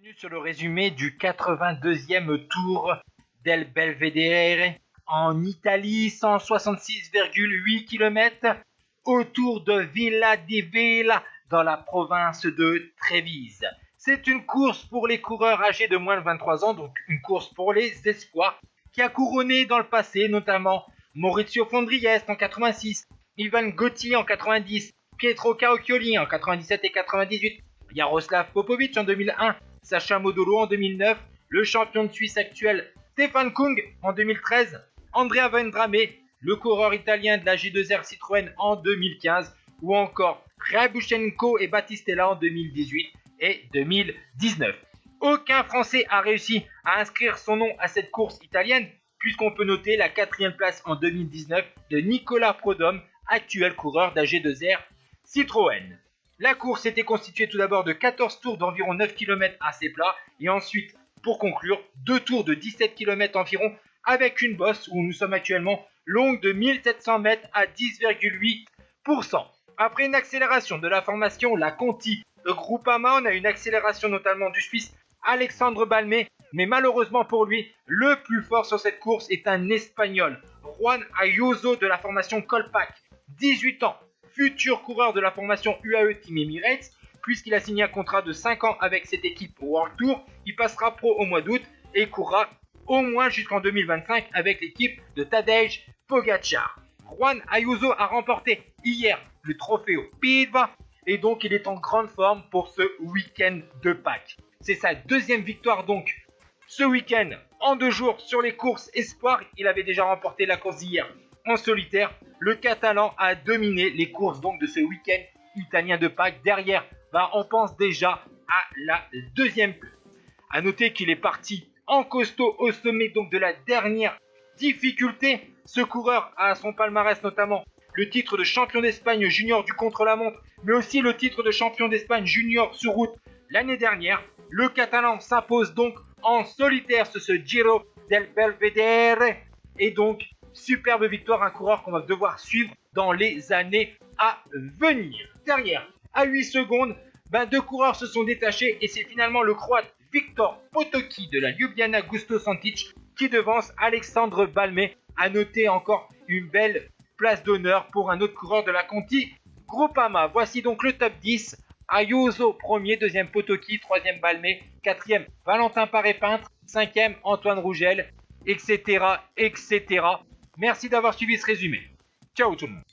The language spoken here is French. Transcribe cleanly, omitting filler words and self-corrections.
Bienvenue sur le résumé du 82e Tour del Belvedere en Italie, 166,8 km autour de Villa di Villa dans la province de Trévise. C'est une course pour les coureurs âgés de moins de 23 ans, donc une course pour les espoirs qui a couronné dans le passé notamment Maurizio Fondriest en 86, Ivan Gotti en 90, Pietro Carocchioli en 97 et 98, Jaroslav Popovic en 2001, Sacha Modolo en 2009, le champion de Suisse actuel Stefan Kung en 2013, Andrea Vendrame, le coureur italien de la G2R Citroën en 2015, ou encore Ryabushenko et Battistella en 2018 et 2019. Aucun Français a réussi à inscrire son nom à cette course italienne, puisqu'on peut noter la 4e place en 2019 de Nicolas Prodhomme, actuel coureur de la G2R Citroën. La course était constituée tout d'abord de 14 tours d'environ 9 km assez plat et ensuite, pour conclure, 2 tours de 17 km environ avec une bosse où nous sommes actuellement longue de 1700 mètres à 10,8%. Après une accélération de la formation, la Conti Groupama, on a une accélération notamment du Suisse Alexandre Balmé, mais malheureusement pour lui, le plus fort sur cette course est un Espagnol, Juan Ayuso de la formation Colpac, 18 ans. Futur coureur de la formation UAE Team Emirates, puisqu'il a signé un contrat de 5 ans avec cette équipe World Tour. Il passera pro au mois d'août et courra au moins jusqu'en 2025 avec l'équipe de Tadej Pogacar. Juan Ayuso a remporté hier le trophée Pidva et donc il est en grande forme pour ce week-end de Pâques. C'est sa 2e victoire donc ce week-end en 2 jours sur les courses Espoir. Il avait déjà remporté la course d'hier en solitaire. Le Catalan a dominé les courses donc de ce week-end italien de Pâques. Derrière, on pense déjà à la 2e place. A noter qu'il est parti en costaud au sommet donc de la dernière difficulté. Ce coureur a à son palmarès notamment le titre de champion d'Espagne junior du contre-la-montre, mais aussi le titre de champion d'Espagne junior sur route l'année dernière. Le Catalan s'impose donc en solitaire sur ce Giro del Belvedere et donc superbe victoire, un coureur qu'on va devoir suivre dans les années à venir. Derrière, à 8 secondes, 2 coureurs se sont détachés et c'est finalement le Croate Victor Potoki de la Ljubljana Gusto Santic qui devance Alexandre Balmé. À noter encore une belle place d'honneur pour un autre coureur de la Conti Groupama. Voici donc le top 10. Ayuso premier, 2e Potoki, 3e Balmé, 4e Valentin Paré-Peintre, 5e Antoine Rougel, etc. Merci d'avoir suivi ce résumé. Ciao tout le monde.